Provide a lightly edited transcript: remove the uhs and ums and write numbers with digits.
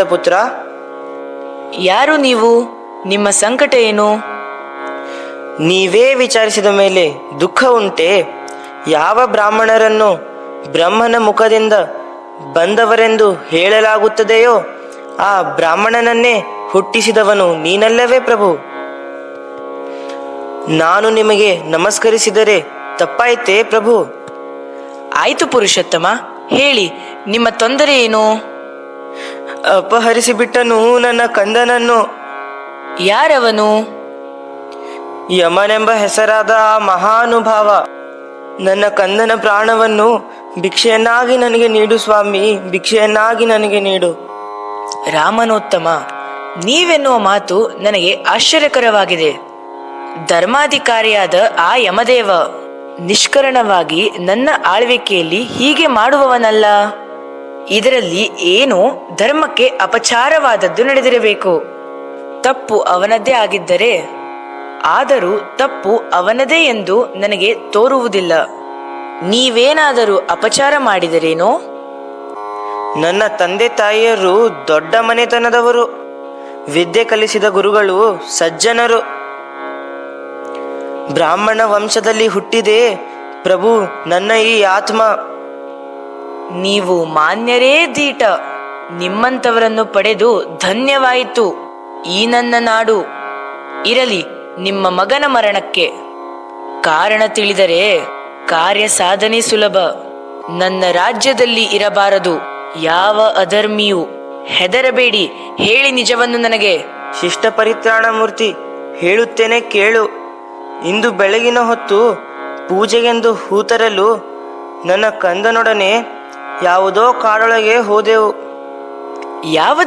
ಪುತ್ರ, ಯಾರು ನೀವು? ನಿಮ್ಮ ಸಂಕಟ ಏನು? ನೀವೇ ವಿಚಾರಿಸಿದ ಮೇಲೆ ದುಃಖ ಉಂಟೆ? ಯಾವ ಬ್ರಾಹ್ಮಣರನ್ನು ಬ್ರಹ್ಮನ ಮುಖದಿಂದ ಬಂದವರೆಂದು ಹೇಳಲಾಗುತ್ತದೆಯೋ ಆ ಬ್ರಾಹ್ಮಣನನ್ನೇ ಹುಟ್ಟಿಸಿದವನು ನೀನಲ್ಲವೇ ಪ್ರಭು? ನಾನು ನಿಮಗೆ ನಮಸ್ಕರಿಸಿದರೆ ತಪ್ಪಾಯ್ತೇ ಪ್ರಭು? ಆಯ್ತು ಪುರುಷೋತ್ತಮ, ಹೇಳಿ, ನಿಮ್ಮ ತೊಂದರೆ ಏನು? ಅಪಹರಿಸಿಬಿಟ್ಟನು ನನ್ನ ಕಂದನನ್ನು. ಯಾರವನು? ಯಮನೆಂಬ ಹೆಸರಾದ ಆ ಮಹಾನುಭಾವ. ನನ್ನ ಕಂದನ ಪ್ರಾಣವನ್ನು ಭಿಕ್ಷೆಯನ್ನಾಗಿ ನನಗೆ ನೀಡು ಸ್ವಾಮಿ, ಭಿಕ್ಷೆಯನ್ನಾಗಿ ನನಗೆ ನೀಡು. ರಾಮನೋತ್ತಮ, ನೀವೆನ್ನುವ ಮಾತು ನನಗೆ ಆಶ್ಚರ್ಯಕರವಾಗಿದೆ. ಧರ್ಮಾಧಿಕಾರಿಯಾದ ಆ ಯಮದೇವ ನಿಷ್ಕರಣವಾಗಿ ನನ್ನ ಆಳ್ವಿಕೆಯಲ್ಲಿ ಹೀಗೆ ಮಾಡುವವನಲ್ಲ. ಇದರಲ್ಲಿ ಏನೋ ಧರ್ಮಕ್ಕೆ ಅಪಚಾರವಾದದ್ದು ನಡೆದಿರಬೇಕು. ತಪ್ಪು ಅವನದ್ದೇ ಆಗಿದ್ದರೆ, ಆದರೂ ತಪ್ಪು ಅವನದೇ ಎಂದು ನನಗೆ ತೋರುವುದಿಲ್ಲ. ನೀವೇನಾದರೂ ಅಪಚಾರ ಮಾಡಿದರೇನೋ? ನನ್ನ ತಂದೆ ತಾಯಿಯರು ದೊಡ್ಡ ಮನೆತನದವರು, ವಿದ್ಯೆ ಕಲಿಸಿದ ಗುರುಗಳು, ಸಜ್ಜನರು. ಬ್ರಾಹ್ಮಣ ವಂಶದಲ್ಲಿ ಹುಟ್ಟಿದೆ ಪ್ರಭು ನನ್ನ ಈ ಆತ್ಮ. ನೀವು ಮಾನ್ಯರೇ ದೀಟ. ನಿಮ್ಮಂಥವರನ್ನು ಪಡೆದು ಧನ್ಯವಾಯಿತು ಈ ನನ್ನ ನಾಡು. ಇರಲಿ, ನಿಮ್ಮ ಮಗನ ಮರಣಕ್ಕೆ ಕಾರಣ ತಿಳಿದರೆ ಕಾರ್ಯ ಸಾಧನೆ ಸುಲಭ. ನನ್ನ ರಾಜ್ಯದಲ್ಲಿ ಇರಬಾರದು ಯಾವ ಅಧರ್ಮಿಯೂ. ಹೆದರಬೇಡಿ, ಹೇಳಿ ನಿಜವನ್ನು ನನಗೆ. ಶಿಷ್ಟ ಪರಿತ್ರಾಣ ಮೂರ್ತಿ, ಹೇಳುತ್ತೇನೆ ಕೇಳು. ಇಂದು ಬೆಳಗಿನ ಹೊತ್ತು ಪೂಜೆಗೆಂದು ಹೂತರಲು ನನ್ನ ಕಂದನೊಡನೆ ಯಾವುದೋ ಕಾಡೊಳಗೆ ಹೋದೆವು. ಯಾವ